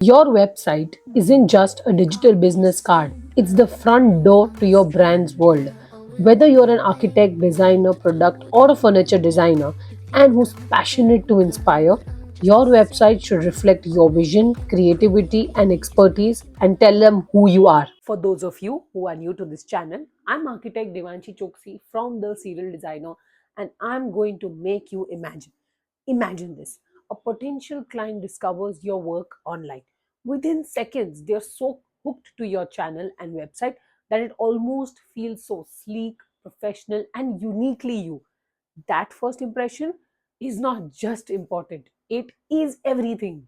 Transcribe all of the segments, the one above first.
Your website isn't just a digital business card, it's the front door to your brand's world. Whether you're an architect, designer, product, or a furniture designer, and who's passionate to inspire, your website should reflect your vision, creativity, and expertise and tell them who you are. For those of you who are new to this channel, I'm architect Devanshi Choksi from The Serial Designer, and I'm going to make you imagine. Imagine this: a potential client discovers your work online. Within seconds, they're so hooked to your channel and website that it almost feels so sleek, professional, and uniquely you. That first impression is not just important, it is everything.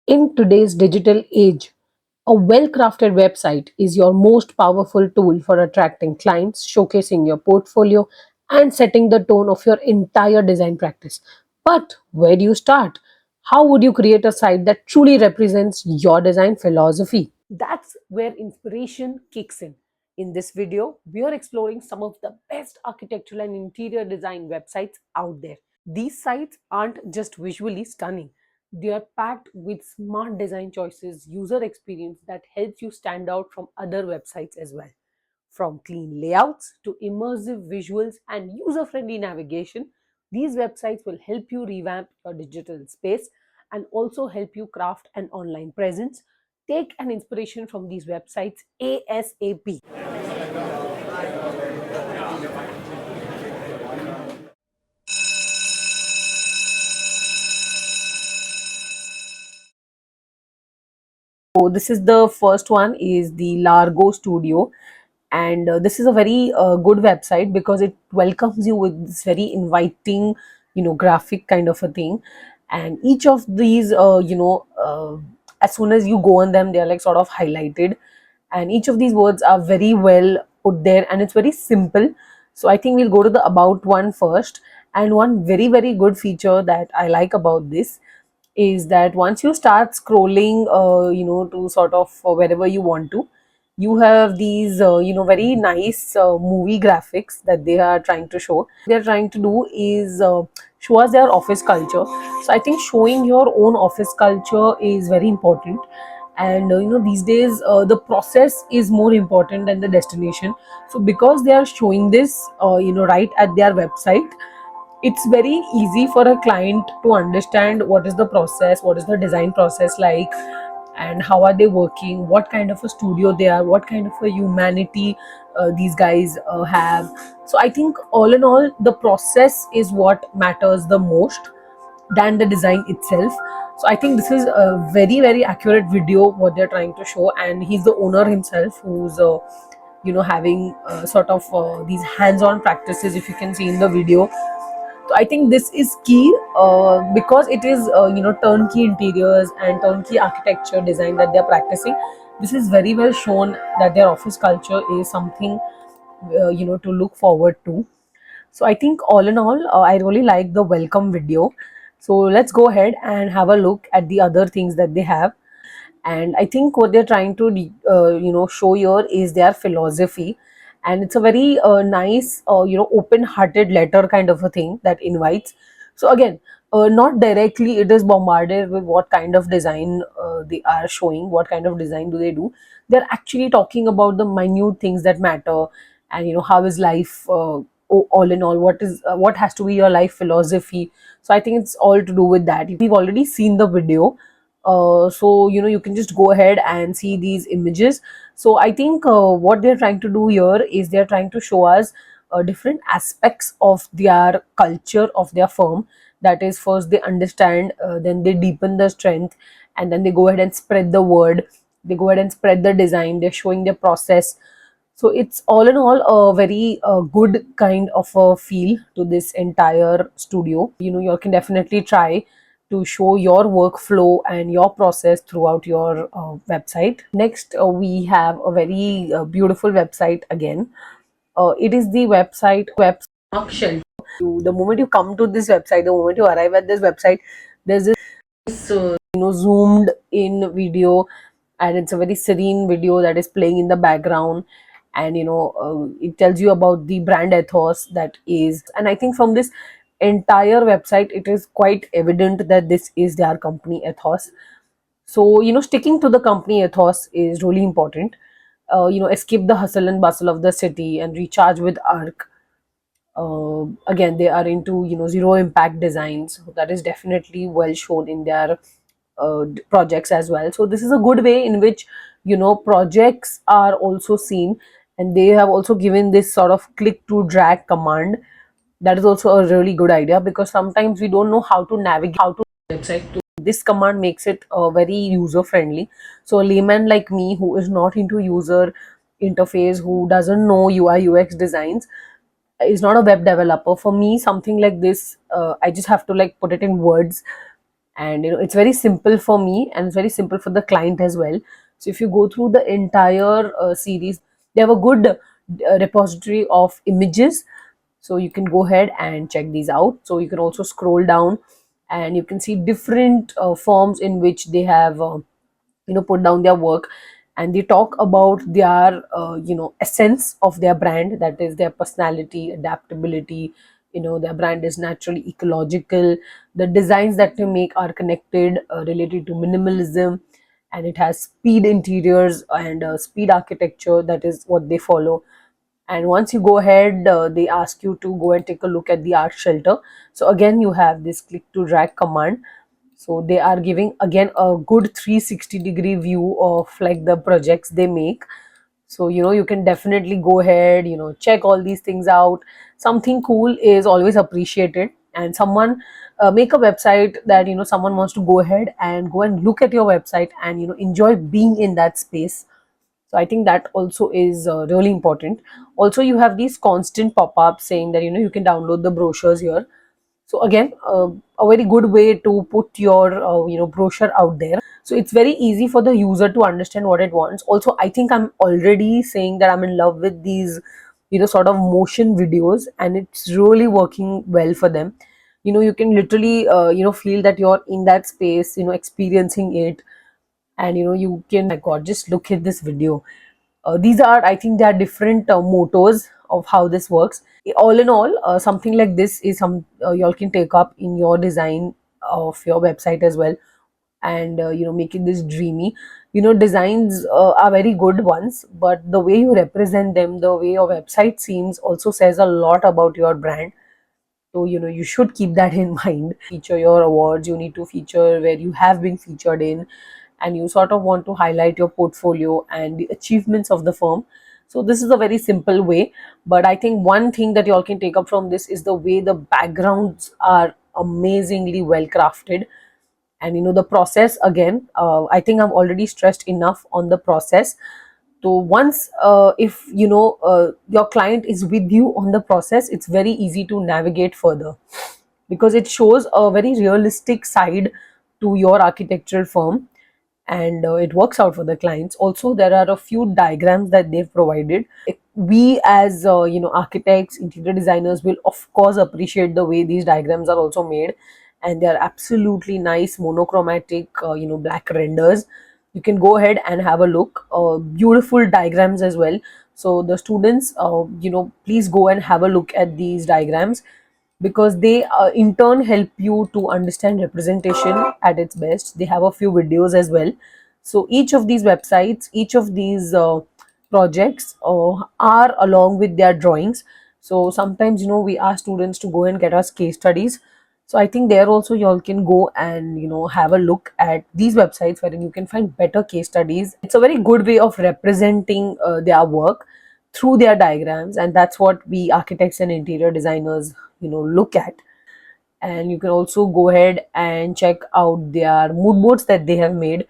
In today's digital age, a well crafted website is your most powerful tool for attracting clients, showcasing your portfolio, and setting the tone of your entire design practice. But where do you start? How would you create a site that truly represents your design philosophy? That's where inspiration kicks in. In this video, we are exploring some of the best architectural and interior design websites out there. These sites aren't just visually stunning, they are packed with smart design choices, user experience that helps you stand out from other websites as well. From clean layouts to immersive visuals and user friendly navigation, these websites will help you revamp your digital space and also help you craft an online presence. Take an inspiration from these websites ASAP. So this is the first one is the Largo Studio, and this is a very good website because it welcomes you with this very inviting, graphic kind of a thing. And each of these, as soon as you go on them, they are like sort of highlighted, and each of these words are very well put there, and it's very simple. So I think we'll go to the about one first. And one very very good feature that I like about this is that once you start scrolling to sort of wherever you want to, you have these very nice movie graphics that they are trying to show. They're trying to do is show us their office culture. So I think showing your own office culture is very important. And these days the process is more important than the destination. So because they are showing this right at their website, it's very easy for a client to understand what is the process, what is the design process like, and how are they working, what kind of a studio they are, what kind of a humanity these guys have. So I think all in all, the process is what matters the most than the design itself. So I think this is a very very accurate video what they're trying to show, and he's the owner himself who's having sort of these hands-on practices, if you can see in the video. So I think this is key because it is turnkey interiors and turnkey architecture design that they're practicing. This is very well shown that their office culture is something to look forward to. So I think all in all, I really like the welcome video. So let's go ahead and have a look at the other things that they have. And I think what they're trying to show here is their philosophy, and it's a very nice open hearted letter kind of a thing that invites. So again, not directly it is bombarded with what kind of design they are showing, what kind of design do they do. They're actually talking about the minute things that matter, and how is life, all in all, what has to be your life philosophy. So I think it's all to do with that. We've already seen the video, so you can just go ahead and see these images. So I think what they're trying to do here is they're trying to show us different aspects of their culture of their firm. That is, first they understand, then they deepen the strength, and then they go ahead and spread the word, they go ahead and spread the design, they're showing their process. So it's all in all a very good kind of a feel to this entire studio. You can definitely try to show your workflow and your process throughout your website. Next, we have a very beautiful website again. It is the web shelf. The moment you come to this website, the moment you arrive at this website, there's this zoomed in video, and it's a very serene video that is playing in the background. And it tells you about the brand ethos that is, and I think from this entire website it is quite evident that this is their company ethos. So, sticking to the company ethos is really important. Escape the hustle and bustle of the city and recharge with arc. Again, they are into zero impact designs. That is definitely well shown in their projects as well. So this is a good way in which projects are also seen, and they have also given this sort of click to drag command. That is also a really good idea, because sometimes we don't know how to navigate how to website. This command makes it very user friendly. So a layman like me, who is not into user interface, who doesn't know UI UX designs, is not a web developer, for me something like this, I just have to like put it in words, and it's very simple for me, and it's very simple for the client as well. So if you go through the entire series, they have a good repository of images, so you can go ahead and check these out. So you can also scroll down, and you can see different forms in which they have put down their work, and they talk about their essence of their brand, that is their personality, adaptability. Their brand is naturally ecological. The designs that they make are connected, related to minimalism, and it has speed interiors and speed architecture. That is what they follow. And once you go ahead, they ask you to go and take a look at the art shelter. So again, you have this click to drag command. So they are giving again a good 360-degree view of like the projects they make. So you can definitely go ahead, check all these things out. Something cool is always appreciated, and someone make a website that someone wants to go ahead and go and look at your website and enjoy being in that space. So I think that also is really important. Also, you have these constant pop-ups saying that you can download the brochures here. So again, a very good way to put your brochure out there. So it's very easy for the user to understand what it wants. Also, I think I'm already saying that I'm in love with these sort of motion videos, and it's really working well for them. You can literally feel that you're in that space, experiencing it. And you can, my god, just look at this video. These are, I think, there are different mottos of how this works. All in all, something like this is some y'all can take up in your design of your website as well, and making this dreamy. Designs are very good ones, but the way you represent them, the way your website seems, also says a lot about your brand. So you should keep that in mind. Feature your awards, you need to feature where you have been featured in, and you sort of want to highlight your portfolio and the achievements of the firm. So this is a very simple way, but I think one thing that you all can take up from this is the way the backgrounds are amazingly well crafted. And the process, again, I think I've already stressed enough on the process. So once if your client is with you on the process, it's very easy to navigate further, because it shows a very realistic side to your architectural firm, and it works out for the clients. Also, there are a few diagrams that they've provided. We as architects, interior designers, will of course appreciate the way these diagrams are also made, and they are absolutely nice monochromatic black renders. You can go ahead and have a look. Beautiful diagrams as well. So the students, please go and have a look at these diagrams, because they in turn help you to understand representation at its best. They have a few videos as well. So each of these websites, each of these projects are along with their drawings. So sometimes we ask students to go and get us case studies. So I think there also you all can go and have a look at these websites, wherein you can find better case studies. It's a very good way of representing their work through their diagrams, and that's what we architects and interior designers look at. And you can also go ahead and check out their mood boards that they have made.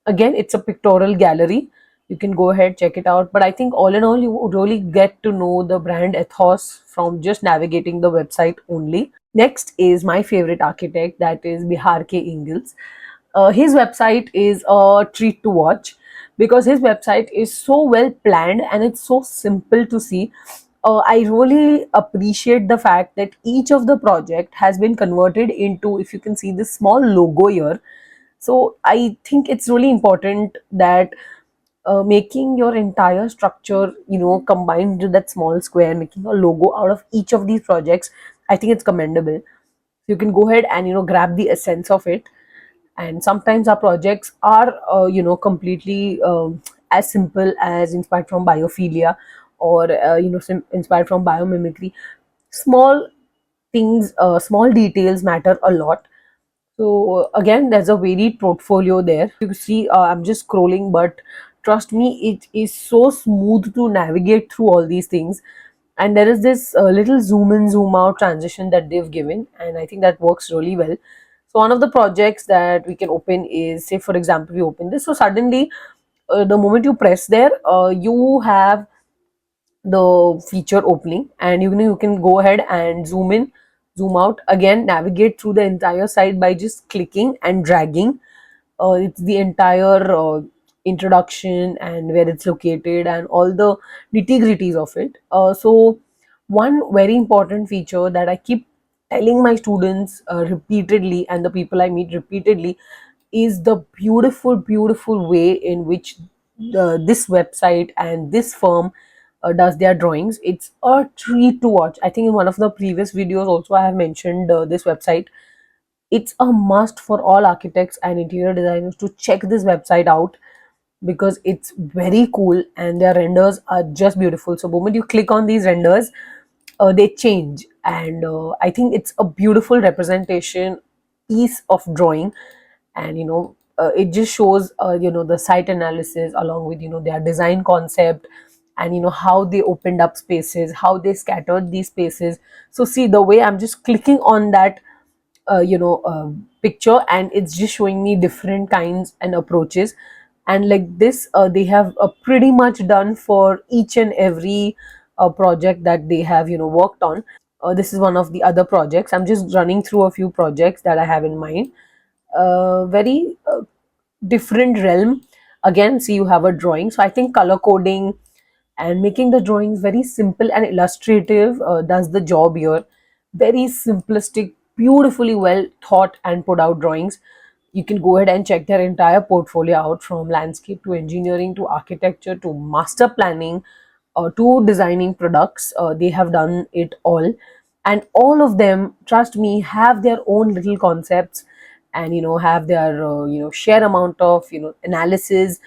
Again, it's a pictorial gallery. You can go ahead, check it out. But I think all in all, you would really get to know the brand ethos from just navigating the website only. Next is my favorite architect, that is Bihar K. Ingles. His website is a treat to watch, because his website is so well planned and it's so simple to see. I really appreciate the fact that each of the project has been converted into, if you can see this small logo here. So I think it's really important that making your entire structure, combined with that small square, making a logo out of each of these projects, I think it's commendable. You can go ahead and grab the essence of it. And sometimes our projects are completely as simple as inspired from biophilia, or inspired from biomimicry. Small things, small details matter a lot. So again, there's a varied portfolio there. You see, I'm just scrolling, but trust me, it is so smooth to navigate through all these things. And there is this little zoom in, zoom out transition that they've given, and I think that works really well. So one of the projects that we can open is, say for example, we open this. So suddenly, the moment you press there, you have the feature opening, and you can go ahead and zoom in, zoom out, again navigate through the entire site by just clicking and dragging. It's the entire introduction and where it's located and all the nitty-gritties of it. So one very important feature that I keep telling my students repeatedly, and the people I meet repeatedly, is the beautiful way in which this website and this firm does their drawings. It's a treat to watch. I think in one of the previous videos also I have mentioned this website. It's a must for all architects and interior designers to check this website out, because it's very cool and their renders are just beautiful. So moment you click on these renders, they change, and I think it's a beautiful representation piece of drawing. And it just shows the site analysis along with their design concept, and how they opened up spaces, how they scattered these spaces. So see, the way I'm just clicking on that picture, and it's just showing me different kinds and approaches. And like this, they have pretty much done for each and every project that they have worked on. This is one of the other projects. I'm just running through a few projects that I have in mind. Very different realm. Again, see, you have a drawing. So I think color coding and making the drawings very simple and illustrative does the job here. Very simplistic, beautifully well thought and put out drawings. You can go ahead and check their entire portfolio out, from landscape to engineering to architecture to master planning to designing products. They have done it all, and all of them, trust me, have their own little concepts, and have their share amount of analysis,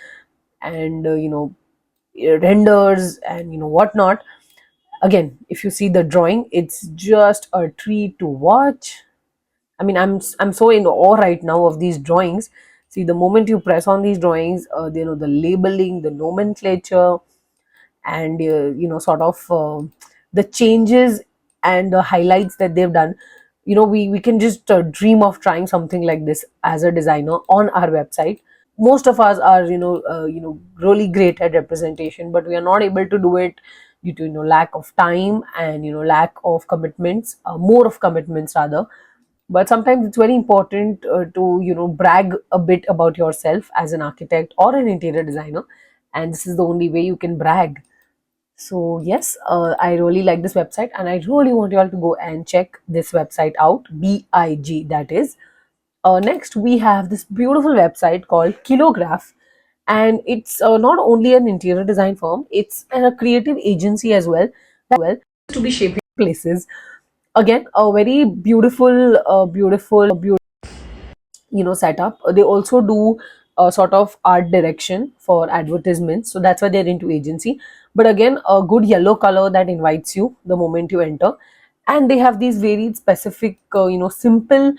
and renders, and whatnot. Again, if you see the drawing, it's just a treat to watch. I mean, I'm so in awe right now of these drawings. See, the moment you press on these drawings, the labeling, the nomenclature, and sort of the changes and the highlights that they've done. We can just dream of trying something like this as a designer on our website. Most of us are really great at representation, but we are not able to do it due to lack of time and lack of commitments, more of commitments rather. But sometimes it's very important to brag a bit about yourself as an architect or an interior designer, and this is the only way you can brag. So yes, I really like this website, and I really want you all to go and check this website out. BIG, that is. Next, we have this beautiful website called Kilograph, and it's not only an interior design firm; it's a creative agency as well. To be shaping places. Again, a very beautiful setup. They also do a sort of art direction for advertisements, so that's why they're into agency. But again, a good yellow color that invites you the moment you enter, and they have these very specific simple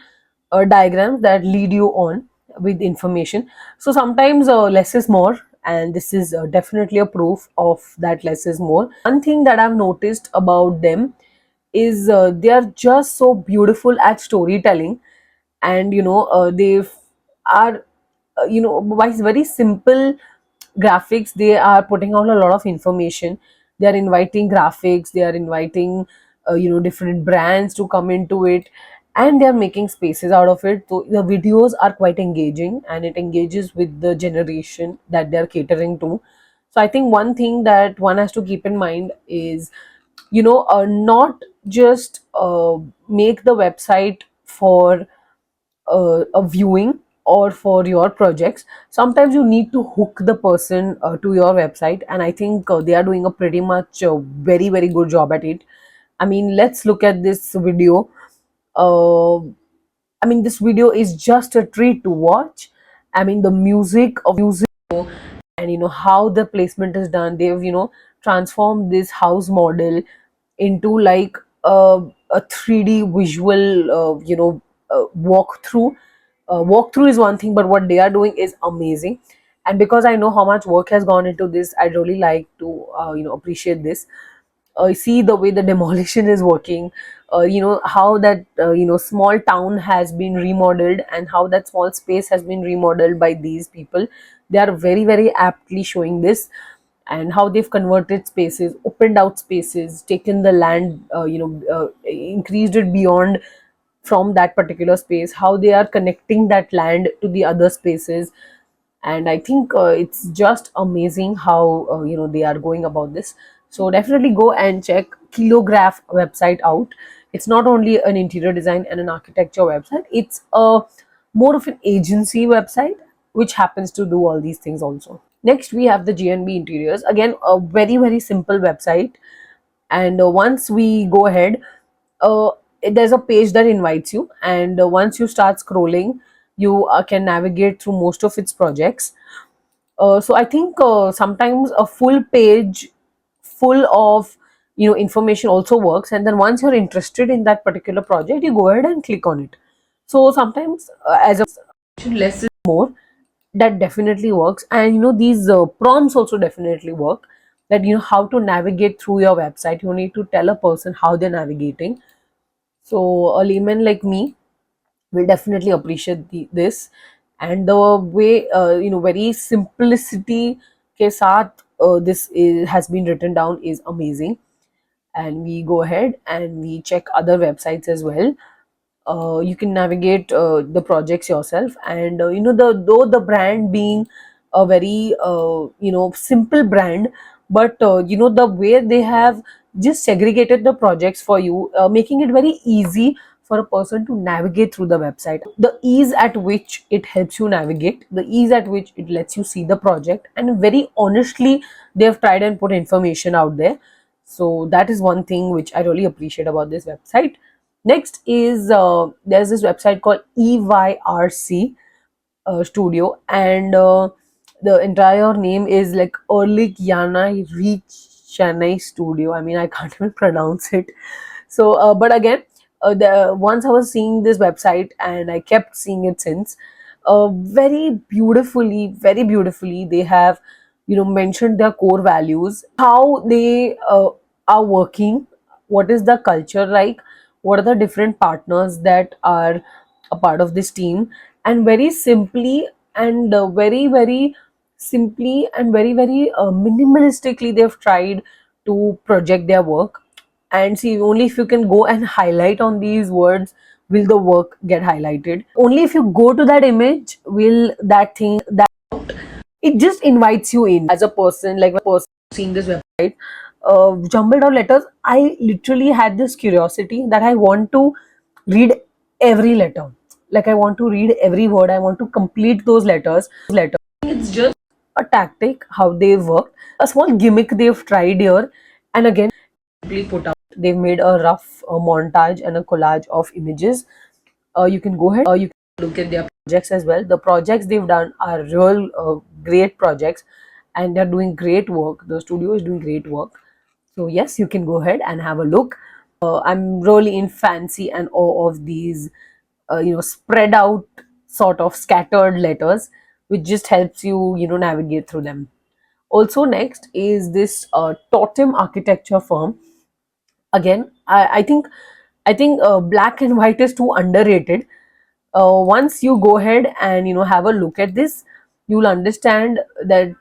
diagrams that lead you on with information. So sometimes less is more, and this is definitely a proof of that less is more. One thing that I've noticed about them is they are just so beautiful at storytelling, and they are by very simple graphics, they are putting out a lot of information. They are inviting graphics, they are inviting different brands to come into it, and they are making spaces out of it. So the videos are quite engaging, and it engages with the generation that they are catering to. So I think one thing that one has to keep in mind is not just make the website for a viewing or for your projects. Sometimes you need to hook the person to your website, and I think they are doing a pretty much very good job at it. I mean, let's look at this video. uh, I mean, this video is just a treat to watch. I mean, the music of music, and how the placement is done. They've transformed this house model into like a 3D visual, walkthrough. Walkthrough is one thing, but what they are doing is amazing. And because I know how much work has gone into this, I'd really like to appreciate this. See the way the demolition is working, how that small town has been remodeled, and how that small space has been remodeled by these people. They are very very aptly showing this, and how they've converted spaces, opened out spaces, taken the land, increased it beyond from that particular space, how they are connecting that land to the other spaces. And I think it's just amazing how they are going about this. So definitely go and check Kilograph website out. It's not only an interior design and an architecture website, it's a more of an agency website which happens to do all these things also. Next we have the GNB Interiors, again a very very simple website. And once we go ahead, uh, there's a page that invites you, and once you start scrolling, you can navigate through most of its projects. So I think sometimes a full page full of information also works, and then once you're interested in that particular project, you go ahead and click on it. So sometimes, as a less is more, that definitely works. And these prompts also definitely work, that how to navigate through your website. You need to tell a person how they're navigating. So a layman like me will definitely appreciate this. And the way very simplicity ke saath has been written down is amazing. And we go ahead and we check other websites as well. You can navigate the projects yourself. And though the brand being a very simple brand, but the way they have just segregated the projects for you, making it very easy for a person to navigate through the website. The ease at which it helps you navigate, the ease at which it lets you see the project, and very honestly they have tried and put information out there. So that is one thing which I really appreciate about this website. Next is there's this website called EYRC Studio, and the entire name is like Erlich Yana Reach Chennai Studio. I mean, I can't even pronounce it. So, but again, once I was seeing this website, and I kept seeing it since. Very beautifully, they have mentioned their core values, how they are working, what is the culture like, what are the different partners that are a part of this team. And very simply, and very simply, and very minimalistically, they've tried to project their work. And see, only if you can go and highlight on these words will the work get highlighted. Only if you go to that image will that thing, that it just invites you in as a person, like a person seeing this website. Jumbled out letters, I literally had this curiosity that I want to read every letter. Like, I want to read every word, I want to complete those letters. It's just a tactic how they've worked, a small gimmick they've tried here. And again, simply put out, they've made a rough montage and a collage of images. You can go ahead, you can look at their projects as well. The projects they've done are real great projects, and they're doing great work. The studio is doing great work. So yes, you can go ahead and have a look. I'm really in fancy and awe of these spread out, sort of scattered letters, which just helps you navigate through them. Also, next is this totem architecture firm. Again, I think black and white is too underrated. Once you go ahead and have a look at this, you'll understand that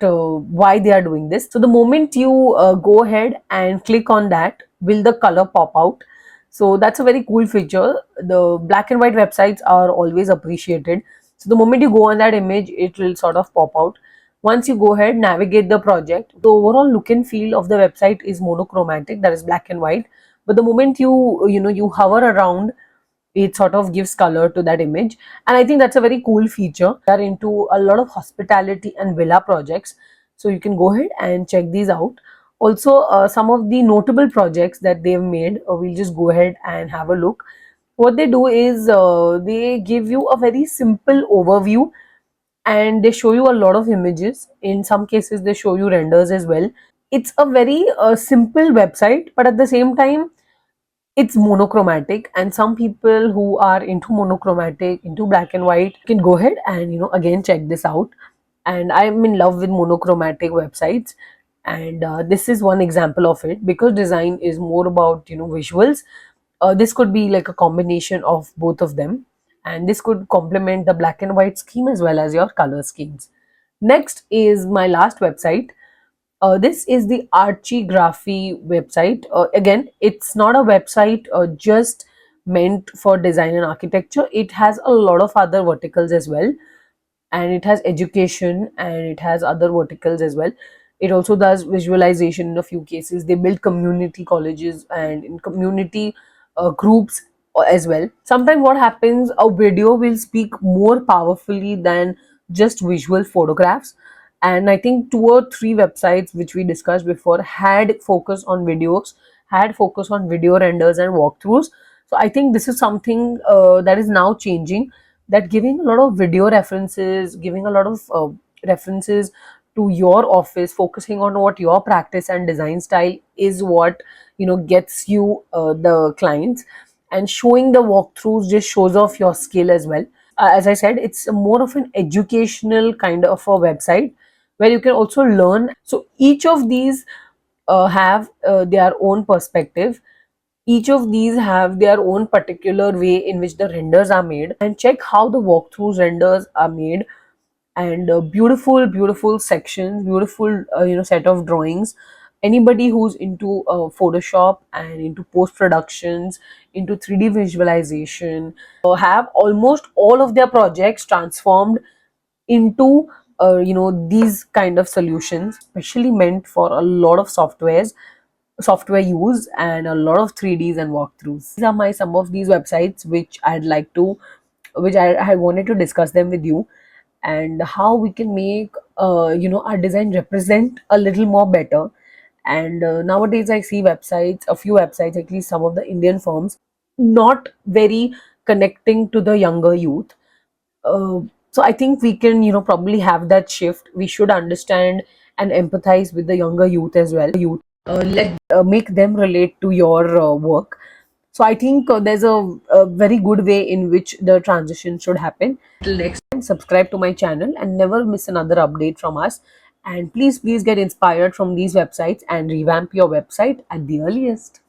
why they are doing this. So the moment you go ahead and click on that, will the color pop out? So that's a very cool feature. The black and white websites are always appreciated. So the moment you go on that image, it will sort of pop out. Once you go ahead, navigate the project, the overall look and feel of the website is monochromatic, that is black and white. But the moment you hover around, it sort of gives color to that image. And I think that's a very cool feature. They are into a lot of hospitality and villa projects, so you can go ahead and check these out. Also, some of the notable projects that they've made, we'll just go ahead and have a look. What they do is they give you a very simple overview, and they show you a lot of images. In some cases they show you renders as well. It's a very simple website, but at the same time it's monochromatic, and some people who are into monochromatic, into black and white, can go ahead and again check this out. And I'm in love with monochromatic websites, and this is one example of it. Because design is more about visuals, this could be like a combination of both of them, and this could complement the black and white scheme as well as your color schemes. Next is my last website. This is the Archigraphy website. Again, it's not a website just meant for design and architecture. It has a lot of other verticals as well, and it has education and it has other verticals as well. It also does visualization in a few cases. They build community colleges and in community groups as well. Sometimes what happens, a video will speak more powerfully than just visual photographs. And I think two or three websites which we discussed before had focus on videos, had focus on video renders and walkthroughs. So I think this is something that is now changing, that giving a lot of video references, giving a lot of references to your office, focusing on what your practice and design style is, what gets you the clients. And showing the walkthroughs just shows off your skill as well. As I said, it's more of an educational kind of a website where you can also learn. So each of these have their own perspective. Each of these have their own particular way in which the renders are made, and check how the walkthroughs renders are made. And beautiful, beautiful sections, beautiful set of drawings. Anybody who's into Photoshop and into post productions, into 3D visualization, have almost all of their projects transformed into these kind of solutions, especially meant for a lot of software use and a lot of 3ds and walkthroughs. These are my some of these websites which I wanted to discuss them with you, and how we can make our design represent a little more better. And nowadays I see websites, a few websites, at least some of the Indian firms, not very connecting to the younger youth. uh, so I think we can probably have that shift. We should understand and empathize with the younger youth as well. Let Make them relate to your work. So I think there's a very good way in which the transition should happen. Till next time, subscribe to my channel and never miss another update from us. And please get inspired from these websites and revamp your website at the earliest.